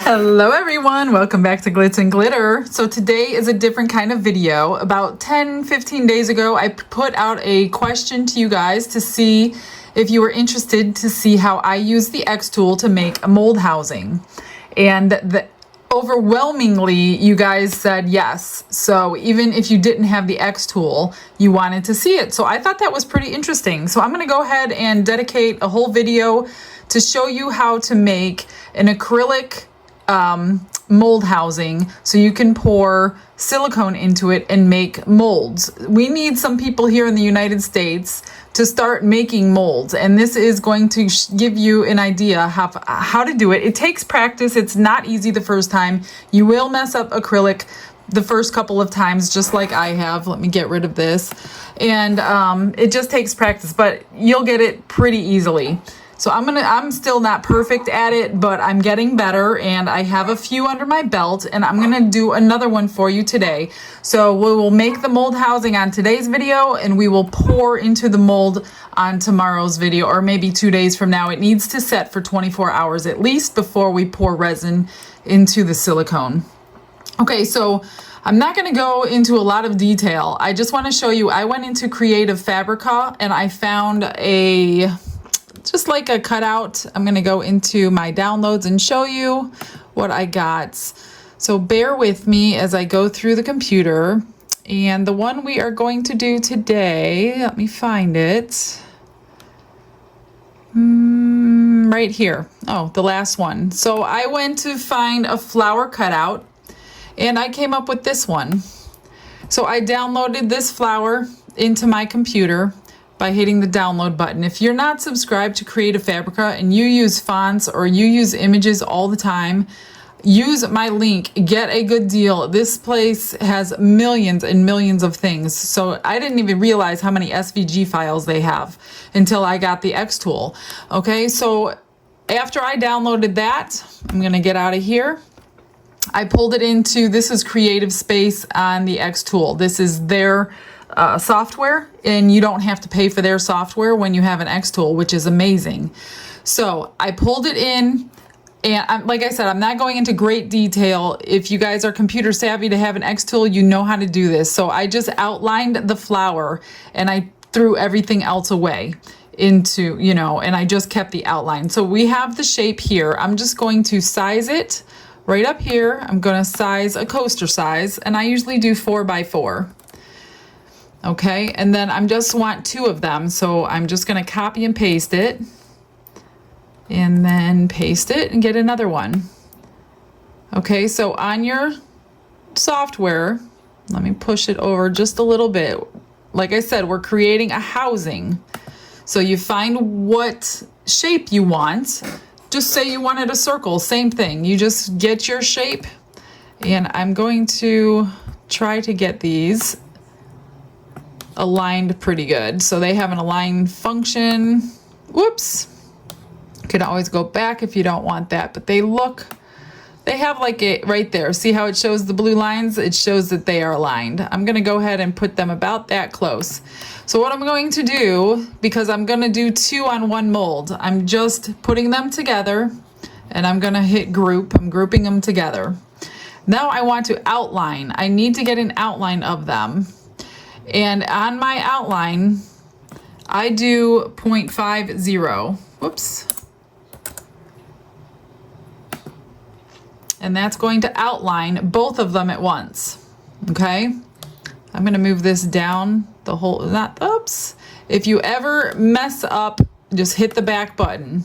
Hello everyone, welcome back to Glitz and Glitter. So today is a different kind of video. About 10-15 days ago I put out a question to you guys to see if you were interested to see how I use the XTool to make a mold housing. And overwhelmingly you guys said yes. So even if you didn't have the XTool, you wanted to see it. So I thought that was pretty interesting. So I'm going to go ahead and dedicate a whole video to show you how to make an acrylic mold housing so you can pour silicone into it and make molds. We need some people here in the United States to start making molds, and this is going to give you an idea how to do it. It takes practice. It's not easy the first time. You will mess up acrylic the first couple of times, just like I have. Let me get rid of this. And it just takes practice, but you'll get it pretty easily. So I'm still not perfect at it, but I'm getting better, and I have a few under my belt, and I'm gonna do another one for you today. So we will make the mold housing on today's video, and we will pour into the mold on tomorrow's video, or maybe 2 days from now. It needs to set for 24 hours at least before we pour resin into the silicone. Okay, so I'm not going to go into a lot of detail. I just want to show you, I went into Creative Fabrica and I found just like a cutout. I'm going to go into my downloads and show you what I got. So bear with me as I go through the computer. And the one we are going to do today, let me find it. Right here. Oh, the last one. So I went to find a flower cutout and I came up with this one. So I downloaded this flower into my computer by hitting the download button. If you're not subscribed to Creative Fabrica and you use fonts or you use images all the time, use my link, get a good deal. This place has millions and millions of things. So I didn't even realize how many SVG files they have until I got the XTool. Okay, so after I downloaded that, I'm gonna get out of here. I pulled it into, this is Creative Space on the XTool. This is their software, and you don't have to pay for their software when you have an XTool, which is amazing. So I pulled it in, and like I said, I'm not going into great detail. If you guys are computer savvy to have an XTool, you know how to do this. So I just outlined the flower and I threw everything else away into, and I just kept the outline. So we have the shape here. I'm just going to size it right up here. I'm going to size a coaster size, and I usually do 4x4. Okay, and then I just want 2 of them, so I'm just going to copy and paste it, and then paste it and get another one. Okay, so on your software, let me push it over just a little bit. Like I said, we're creating a housing. So you find what shape you want. Just say you wanted a circle, same thing. You just get your shape, and I'm going to try to get these aligned pretty good. So they have an align function. Whoops. You can always go back if you don't want that, but they have like it right there. See how it shows the blue lines? It shows that they are aligned. I'm going to go ahead and put them about that close. So what I'm going to do, because I'm going to do 2 on 1 mold, I'm just putting them together, and I'm going to hit group. I'm grouping them together. Now I want to outline. I need to get an outline of them. And on my outline, I do 0.50. Whoops. And that's going to outline both of them at once. Okay? I'm going to move this down the whole, oops. If you ever mess up, just hit the back button.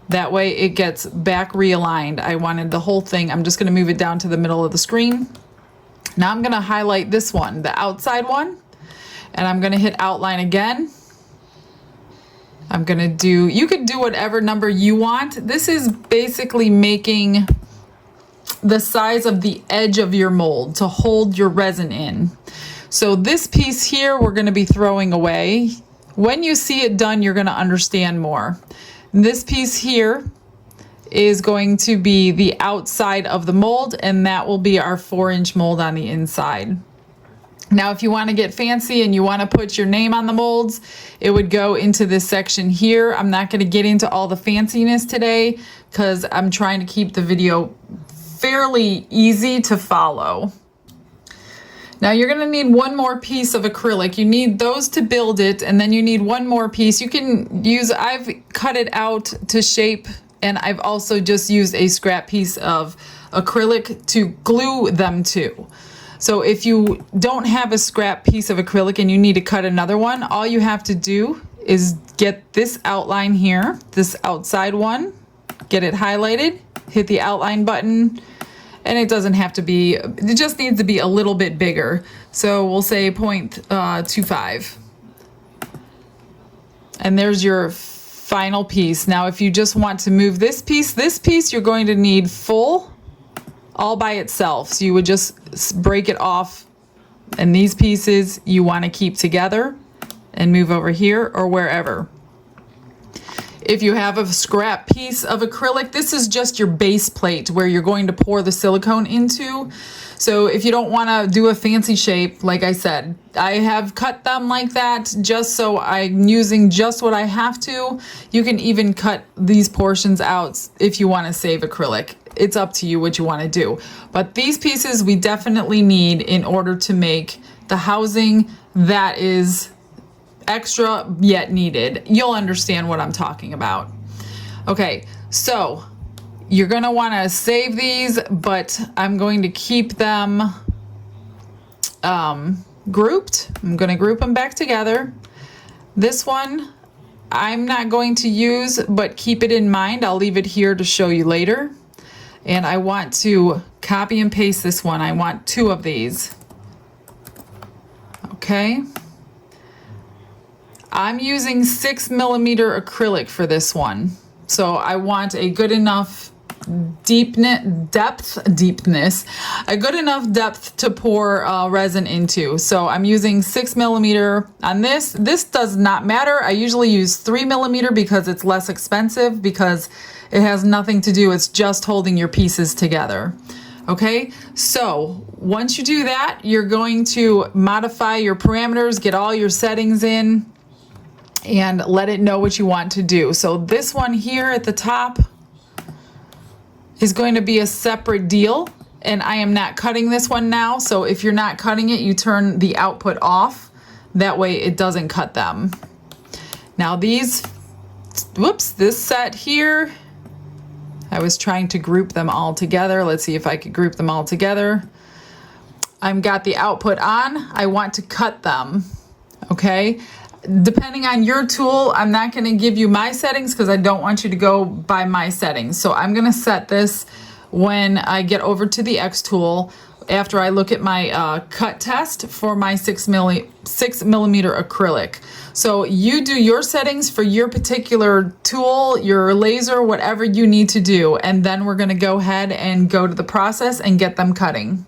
That way it gets back realigned. I wanted the whole thing. I'm just going to move it down to the middle of the screen. Now I'm going to highlight this one, the outside one, and I'm going to hit outline again. I'm going to do, you could do whatever number you want. This is basically making the size of the edge of your mold to hold your resin in. So this piece here we're going to be throwing away. When you see it done, you're going to understand more. This piece here is going to be the outside of the mold, and that will be our 4-inch mold on the inside. Now, if you want to get fancy and you want to put your name on the molds, it would go into this section here. I'm not going to get into all the fanciness today because I'm trying to keep the video fairly easy to follow. Now you're going to need one more piece of acrylic. You need those to build it, and then you need one more piece. You can use, I've cut it out to shape, and I've also just used a scrap piece of acrylic to glue them to. So if you don't have a scrap piece of acrylic and you need to cut another one, all you have to do is get this outline here, this outside one, get it highlighted, hit the outline button, and it doesn't have to be, it just needs to be a little bit bigger. So we'll say 0.25. And there's your final piece. Now if you just want to move this piece you're going to need full, all by itself. So you would just break it off, and these pieces you want to keep together and move over here or wherever. If you have a scrap piece of acrylic, this is just your base plate where you're going to pour the silicone into. So if you don't want to do a fancy shape, like I said, I have cut them like that just so I'm using just what I have to. You can even cut these portions out if you want to save acrylic. It's up to you what you want to do. But these pieces we definitely need in order to make the housing that is extra yet needed. You'll understand what I'm talking about. Okay, so you're gonna want to save these, but I'm going to keep them grouped. I'm going to group them back together. This one I'm not going to use, but keep it in mind. I'll leave it here to show you later. And I want to copy and paste this one. I want 2 of these. Okay. I'm using 6mm acrylic for this one. So I want a good enough depth to pour resin into. So I'm using 6mm on this. This does not matter. I usually use 3mm because it's less expensive, because it has nothing to do, it's just holding your pieces together. Okay, so once you do that, you're going to modify your parameters, get all your settings in, and let it know what you want to do. So this one here at the top is going to be a separate deal, and I am not cutting this one now. So if you're not cutting it, you turn the output off. That way it doesn't cut them. Now these, whoops, this set here, I was trying to group them all together. Let's see if I could group them all together. I've got the output on. I want to cut them, okay? Depending on your tool, I'm not going to give you my settings because I don't want you to go by my settings. So I'm going to set this when I get over to the XTool after I look at my cut test for my 6mm acrylic. So you do your settings for your particular tool, your laser, whatever you need to do, and then we're going to go ahead and go to the process and get them cutting.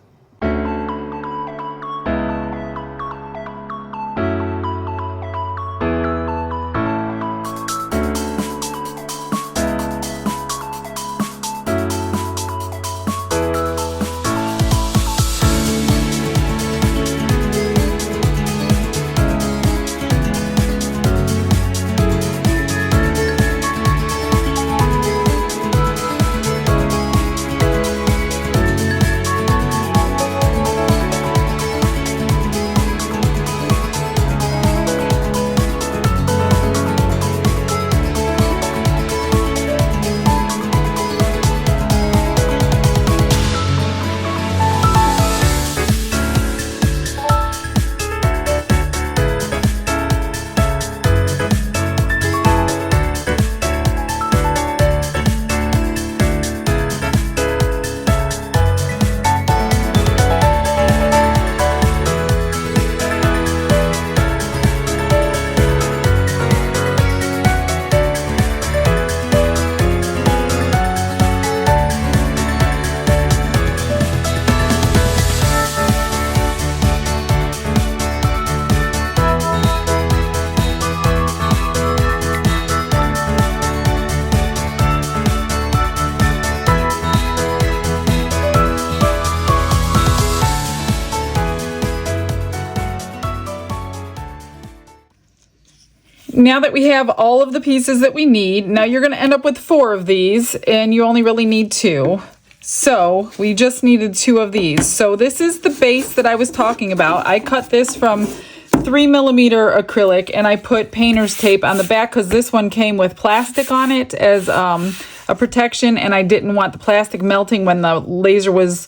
Now that we have all of the pieces that we need, now you're going to end up with 4 of these, and you only really need 2. So we just needed 2 of these. So this is the base that I was talking about. I cut this from 3mm acrylic, and I put painter's tape on the back because this one came with plastic on it as a protection, and I didn't want the plastic melting when the laser was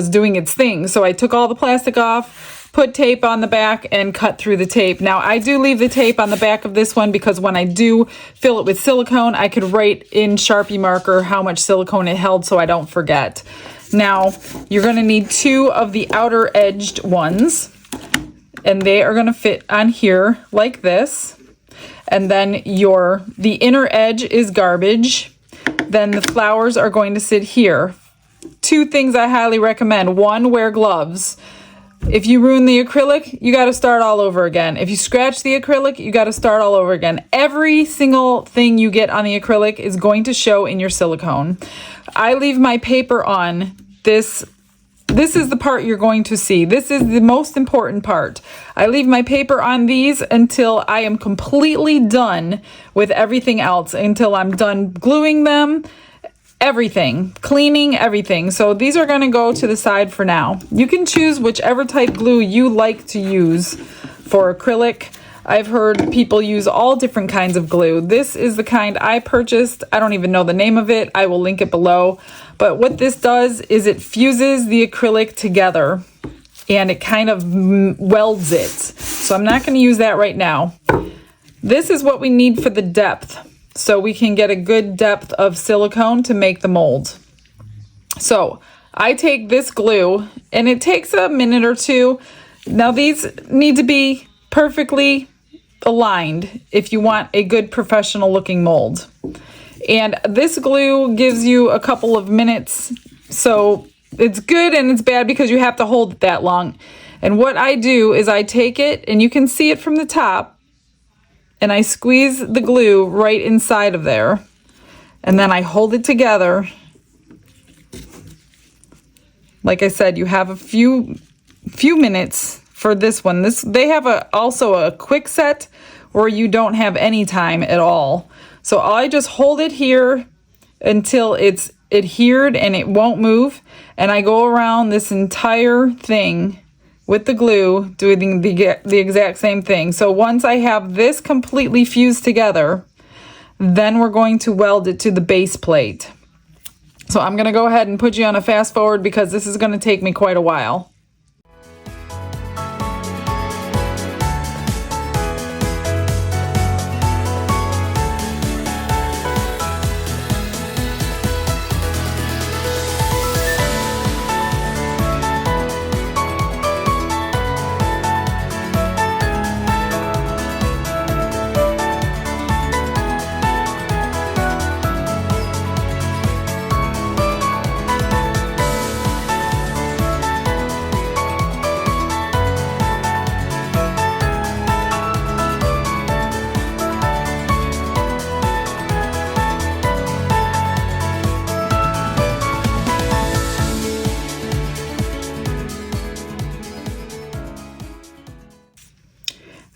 doing its thing. So I took all the plastic off, put tape on the back, and cut through the tape. Now I do leave the tape on the back of this one because when I do fill it with silicone, I could write in Sharpie marker how much silicone it held so I don't forget. Now you're going to need 2 of the outer edged ones, and they are going to fit on here like this. And then the inner edge is garbage. Then the flowers are going to sit here. 2 things I highly recommend. 1, wear gloves. If you ruin the acrylic, you got to start all over again. If you scratch the acrylic, you got to start all over again. Every single thing you get on the acrylic is going to show in your silicone. I leave my paper on. This is the part you're going to see. This is the most important part. I leave my paper on these until I am completely done with everything else, until I'm done gluing them, everything, cleaning everything. So these are going to go to the side for now. You can choose whichever type glue you like to use for acrylic. I've heard people use all different kinds of glue. This is the kind I purchased. I don't even know the name of it. I will link it below. But what this does is it fuses the acrylic together and it kind of welds it. So I'm not going to use that right now. This is what we need for the depth, so we can get a good depth of silicone to make the mold. So I take this glue, and it takes a minute or 2. Now these need to be perfectly aligned if you want a good professional looking mold. And this glue gives you a couple of minutes, so it's good and it's bad because you have to hold it that long. And what I do is I take it, and you can see it from the top, and I squeeze the glue right inside of there, and then I hold it together. Like I said, you have a few minutes for this one. They have also a quick set where you don't have any time at all. So I just hold it here until it's adhered and it won't move, and I go around this entire thing with the glue doing the exact same thing. So once I have this completely fused together, then we're going to weld it to the base plate. So I'm going to go ahead and put you on a fast forward because this is going to take me quite a while.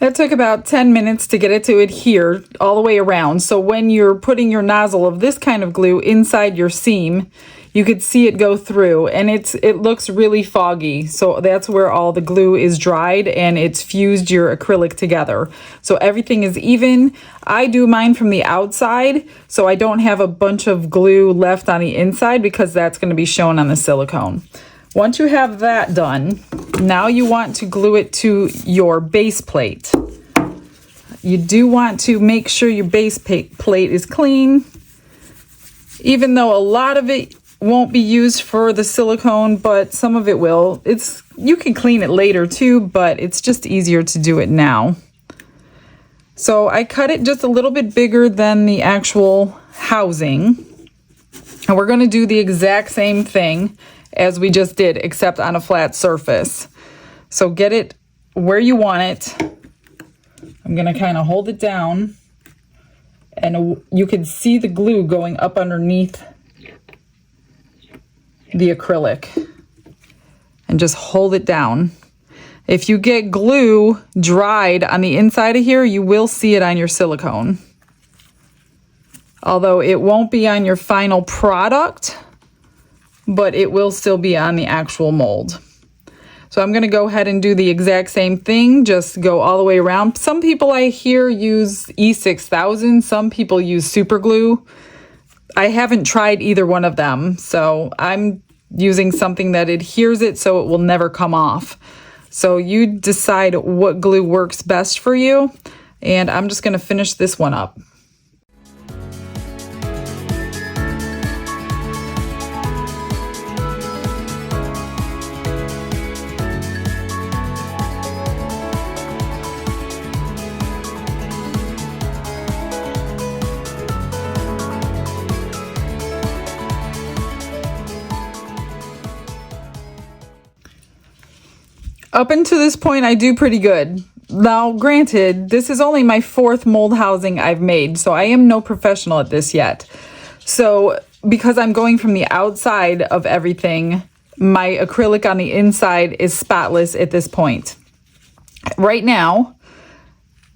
That took about 10 minutes to get it to adhere all the way around. So when you're putting your nozzle of this kind of glue inside your seam, you could see it go through, and it looks really foggy. So that's where all the glue is dried and it's fused your acrylic together. So everything is even. I do mine from the outside, so I don't have a bunch of glue left on the inside because that's going to be shown on the silicone. Once you have that done, now you want to glue it to your base plate. You do want to make sure your base plate is clean, even though a lot of it won't be used for the silicone, but some of it will. You can clean it later too, but it's just easier to do it now. So I cut it just a little bit bigger than the actual housing, and we're going to do the exact same thing as we just did, except on a flat surface. So get it where you want it. I'm going to kind of hold it down, and you can see the glue going up underneath the acrylic, and just hold it down. If you get glue dried on the inside of here, you will see it on your silicone. Although it won't be on your final product, but it will still be on the actual mold. So I'm gonna go ahead and do the exact same thing, just go all the way around. Some people I hear use E6000, some people use super glue. I haven't tried either one of them, so I'm using something that adheres it so it will never come off. So you decide what glue works best for you, and I'm just gonna finish this one up. Up until this point, I do pretty good. Now, granted, this is only my 4th mold housing I've made, so I am no professional at this yet. So, because I'm going from the outside of everything, my acrylic on the inside is spotless at this point. Right now,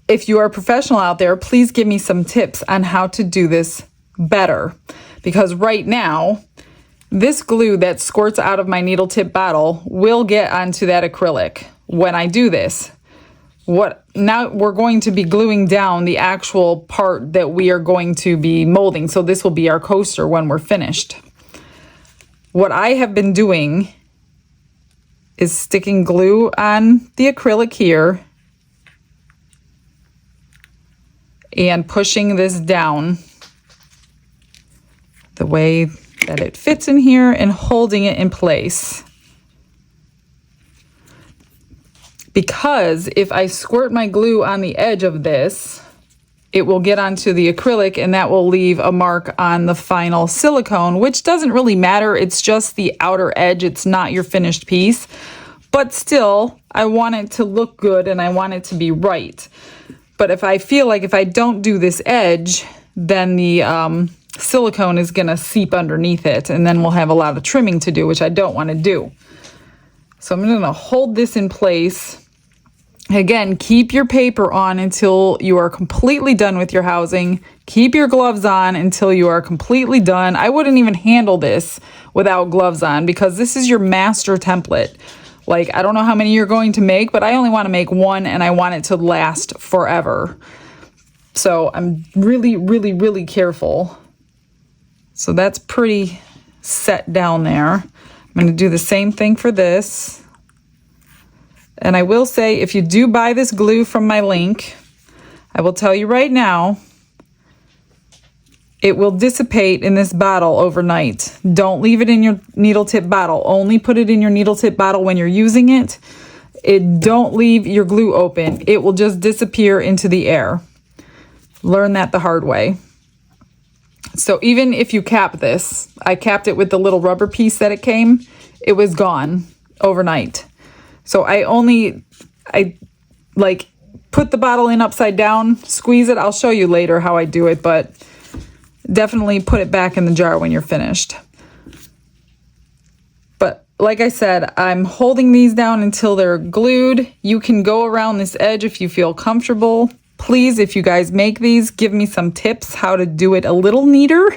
if you are a professional out there, please give me some tips on how to do this better. Because right now, this glue that squirts out of my needle tip bottle will get onto that acrylic when I do this. Now we're going to be gluing down the actual part that we are going to be molding. So this will be our coaster when we're finished. What I have been doing is sticking glue on the acrylic here and pushing this down the way that it fits in here and holding it in place. Because if I squirt my glue on the edge of this, it will get onto the acrylic and that will leave a mark on the final silicone, which doesn't really matter. It's just the outer edge. It's not your finished piece. But still, I want it to look good and I want it to be right. But if I feel like if I don't do this edge, then the silicone is going to seep underneath it, and then we'll have a lot of trimming to do, which I don't want to do. So I'm going to hold this in place. Again, keep your paper on until you are completely done with your housing. Keep your gloves on until you are completely done. I wouldn't even handle this without gloves on because this is your master template. Like, I don't know how many you're going to make, but I only want to make one and I want it to last forever. So I'm really, really, really careful. So that's pretty set down there. I'm going to do the same thing for this. And I will say, if you do buy this glue from my link, I will tell you right now, it will dissipate in this bottle overnight. Don't leave it in your needle tip bottle. Only put it in your needle tip bottle when you're using it. Don't leave your glue open. It will just disappear into the air. Learn that the hard way. So even if you cap this, I capped it with the little rubber piece that it came, it was gone overnight. So I like put the bottle in upside down, squeeze it. I'll show you later how I do it, but definitely put it back in the jar when you're finished. But like I said, I'm holding these down until they're glued. You can go around this edge if you feel comfortable. Please, if you guys make these, give me some tips how to do it a little neater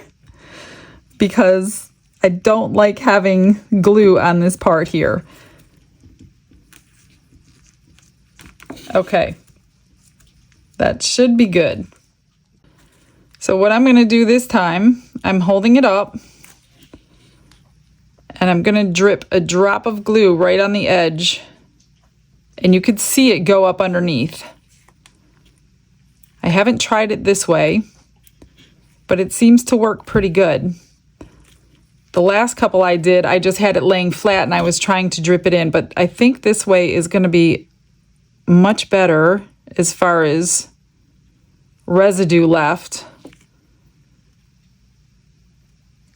because I don't like having glue on this part here. Okay, that should be good. So what I'm going to do this time, I'm holding it up and I'm going to drip a drop of glue right on the edge and you could see it go up underneath. I haven't tried it this way, but it seems to work pretty good. The last couple I did, I just had it laying flat and I was trying to drip it in, but I think this way is going to be much better as far as residue left.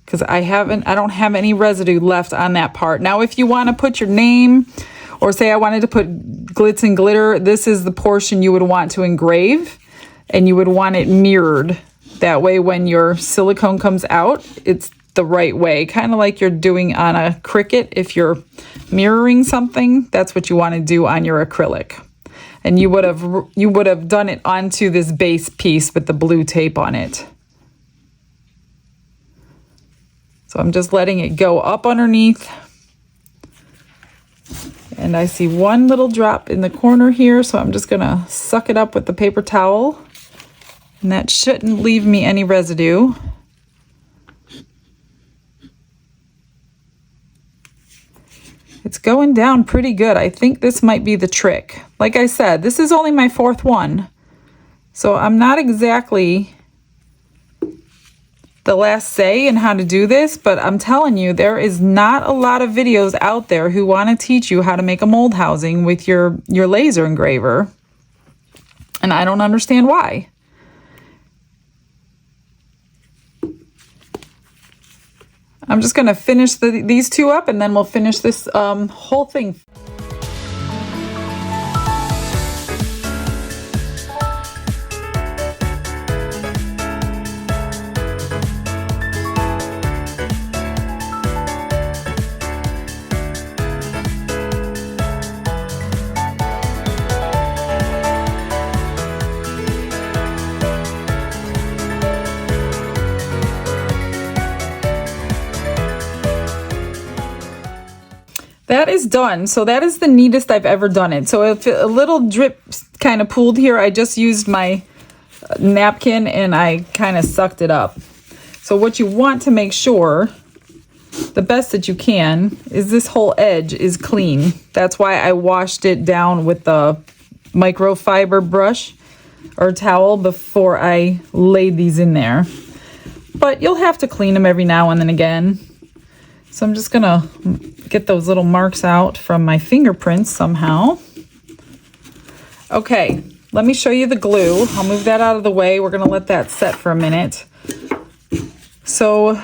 Because I don't have any residue left on that part. Now, if you want to put your name, or say I wanted to put glitz and glitter, this is the portion you would want to engrave. And you would want it mirrored. That way when your silicone comes out, it's the right way, kind of like you're doing on a Cricut. If you're mirroring something, that's what you want to do on your acrylic. And you would have done it onto this base piece with the blue tape on it. So I'm just letting it go up underneath. And I see one little drop in the corner here, so I'm just gonna suck it up with the paper towel. And that shouldn't leave me any residue. It's going down pretty good. I think this might be the trick. Like I said, this is only my 4th one, so I'm not exactly the last say in how to do this, but I'm telling you, there is not a lot of videos out there who want to teach you how to make a mold housing with your laser engraver, and I don't understand why. I'm just going to finish these two up, and then we'll finish this whole thing. That is done. So that is the neatest I've ever done it. So if a little drip kind of pooled here, I just used my napkin and I kind of sucked it up. So what you want to make sure, the best that you can, is this whole edge is clean. That's why I washed it down with the microfiber brush or towel before I laid these in there. But you'll have to clean them every now and then again. So I'm just gonna get those little marks out from my fingerprints somehow. Okay, let me show you the glue. I'll move that out of the way. We're gonna let that set for a minute. So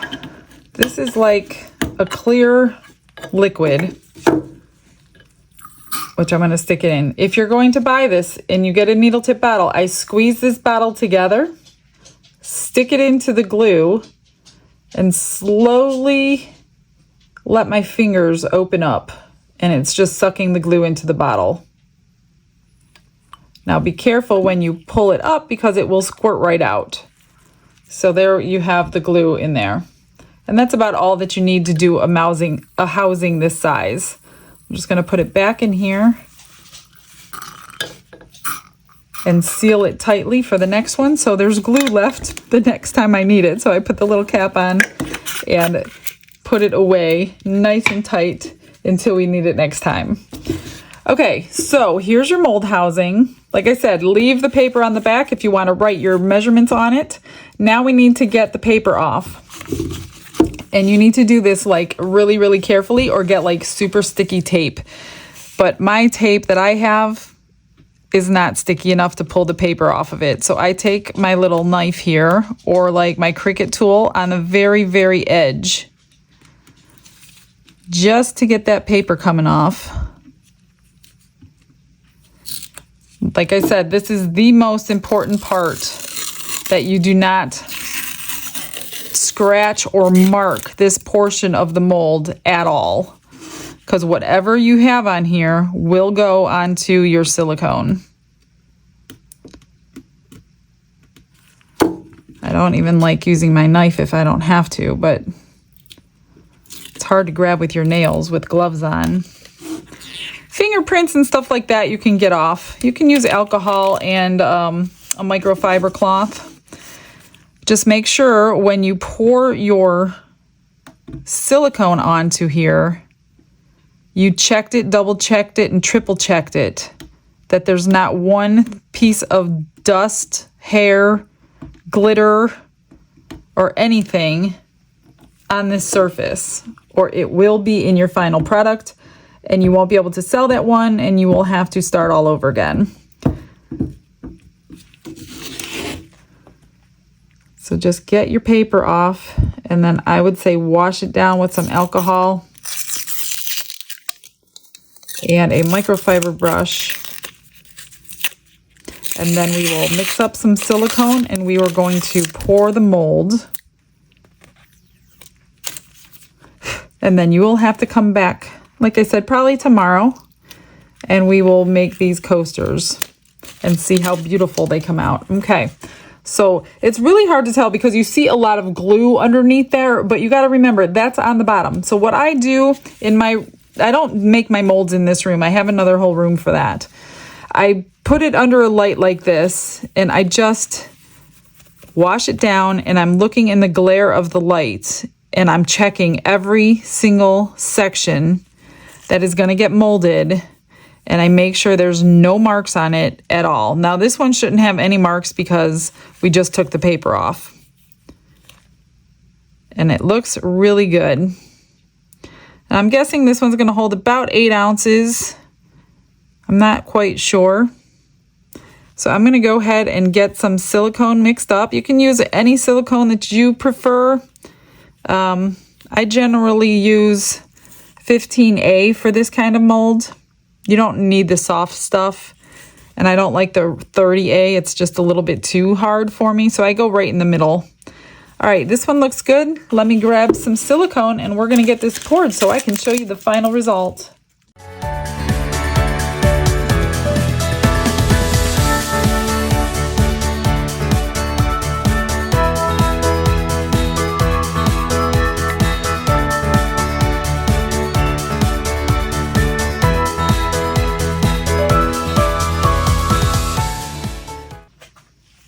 this is like a clear liquid, which I'm gonna stick it in. If you're going to buy this and you get a needle tip bottle, I squeeze this bottle together, stick it into the glue, and slowly let my fingers open up, and it's just sucking the glue into the bottle. Now be careful when you pull it up because it will squirt right out. So there you have the glue in there. And that's about all that you need to do a housing this size. I'm just gonna put it back in here and seal it tightly for the next one. So there's glue left the next time I need it. So I put the little cap on and put it away nice and tight until we need it next time. Okay, so here's your mold housing. Like I said, leave the paper on the back if you want to write your measurements on it. Now we need to get the paper off. And you need to do this like really, really carefully or get like super sticky tape. But my tape that I have is not sticky enough to pull the paper off of it. So I take my little knife here or like my Cricut tool on the very, very edge, just to get that paper coming off. Like I said, this is the most important part, that you do not scratch or mark this portion of the mold at all, because whatever you have on here will go onto your silicone. I don't even like using my knife if I don't have to, but it's hard to grab with your nails with gloves on. Fingerprints and stuff like that you can get off. You can use alcohol and a microfiber cloth. Just make sure when you pour your silicone onto here, you checked it, double checked it, and triple checked it, that there's not one piece of dust, hair, glitter, or anything on this surface, or it will be in your final product and you won't be able to sell that one and you will have to start all over again. So just get your paper off, and then I would say wash it down with some alcohol and a microfiber brush. And then we will mix up some silicone and we are going to pour the mold And then you will have to come back, like I said, probably tomorrow, and we will make these coasters and see how beautiful they come out. Okay, so it's really hard to tell because you see a lot of glue underneath there, but you got to remember that's on the bottom. So what I do I don't make my molds in this room. I have another whole room for that. I put it under a light like this, and I just wash it down, and I'm looking in the glare of the light, and I'm checking every single section that is going to get molded, and I make sure there's no marks on it at all. Now this one shouldn't have any marks because we just took the paper off. And it looks really good. And I'm guessing this one's going to hold about 8 ounces. I'm not quite sure. So I'm going to go ahead and get some silicone mixed up. You can use any silicone that you prefer. I generally use 15A for this kind of mold. You don't need the soft stuff. And I don't like the 30A. It's just a little bit too hard for me. So I go right in the middle. All right, this one looks good. Let me grab some silicone and we're going to get this poured so I can show you the final result.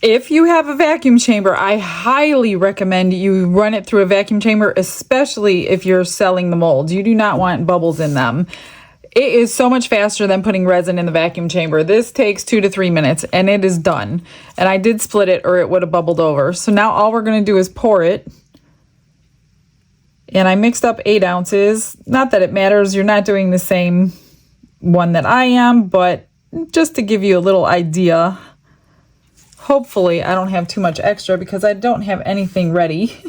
If you have a vacuum chamber, I highly recommend you run it through a vacuum chamber, especially if you're selling the molds. You do not want bubbles in them. It is so much faster than putting resin in the vacuum chamber. This takes 2 to 3 minutes and it is done. And I did split it or it would have bubbled over. So now all we're going to do is pour it. And I mixed up 8 ounces. Not that it matters. You're not doing the same one that I am, but just to give you a little idea. Hopefully I don't have too much extra because I don't have anything ready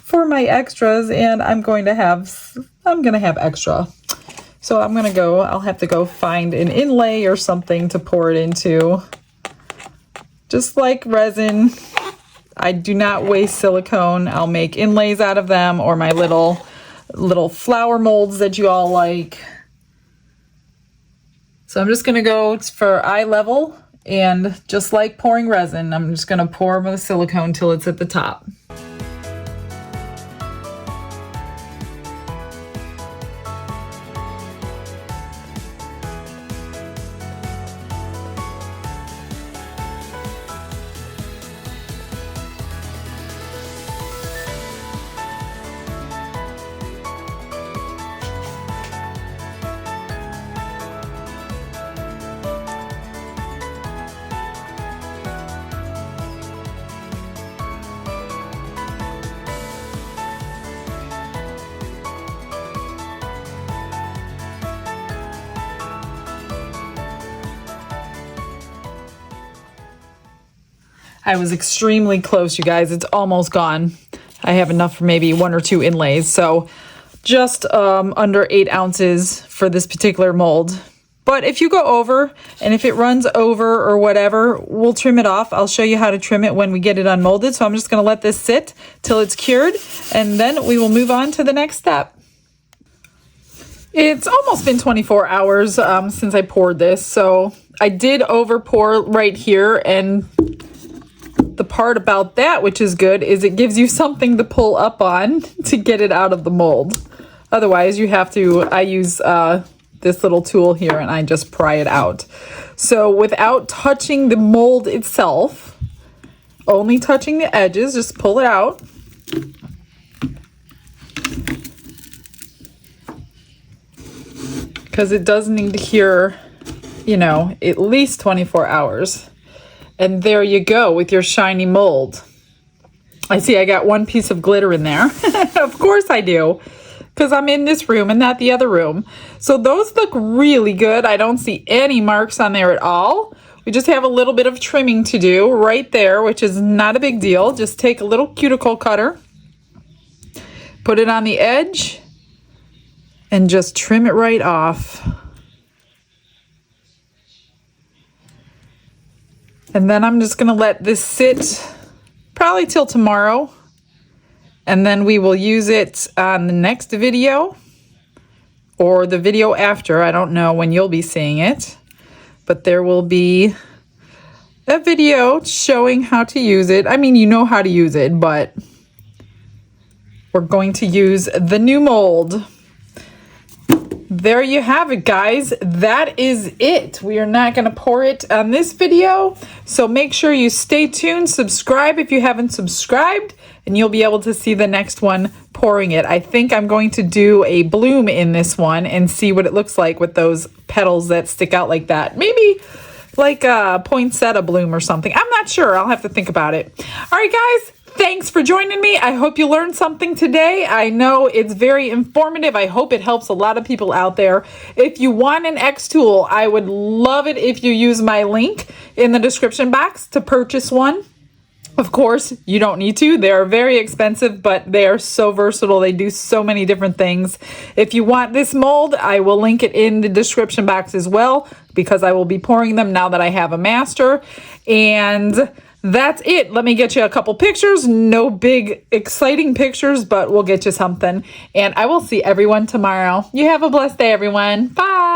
for my extras, and I'm going to have extra. So I'll have to go find an inlay or something to pour it into. Just like resin, I do not waste silicone. I'll make inlays out of them or my little flower molds that you all like. So I'm just going to go for eye level. And just like pouring resin, I'm just going to pour the silicone till it's at the top. I was extremely close, you guys. It's almost gone. I have enough for maybe 1 or 2 inlays. So just under 8 ounces for this particular mold. But if you go over and if it runs over or whatever, we'll trim it off. I'll show you how to trim it when we get it unmolded. So I'm just going to let this sit till it's cured, and then we will move on to the next step. It's almost been 24 hours since I poured this. So I did over pour right here, and the part about that, which is good, is it gives you something to pull up on to get it out of the mold. Otherwise, you have to, I use this little tool here and I just pry it out. So without touching the mold itself, only touching the edges, just pull it out. Because it does need to cure, at least 24 hours. And there you go with your shiny mold. I see I got 1 piece of glitter in there. Of course I do, because I'm in this room and not the other room. So those look really good. I don't see any marks on there at all. We just have a little bit of trimming to do right there, which is not a big deal. Just take a little cuticle cutter, put it on the edge, and just trim it right off. And then I'm just going to let this sit probably till tomorrow. and then we will use it on the next video or the video after. I don't know when you'll be seeing it, but there will be a video showing how to use it. I mean, you know how to use it, but we're going to use the new mold. There you have it, guys. That is it. We are not going to pour it on this video, so make sure you stay tuned. Subscribe if you haven't subscribed, and you'll be able to see the next one pouring it. I think I'm going to do a bloom in this one and see what it looks like with those petals that stick out like that. Maybe like a poinsettia bloom or something. I'm not sure. I'll have to think about it. All right, guys. Thanks for joining me. I hope you learned something today. I know it's very informative. I hope it helps a lot of people out there. If you want an XTool, I would love it if you use my link in the description box to purchase one. Of course, you don't need to. They're very expensive, but they are so versatile. They do so many different things. If you want this mold, I will link it in the description box as well, because I will be pouring them now that I have a master. And that's it. Let me get you a couple pictures. No big exciting pictures, but we'll get you something. And I will see everyone tomorrow. You have a blessed day, everyone. Bye.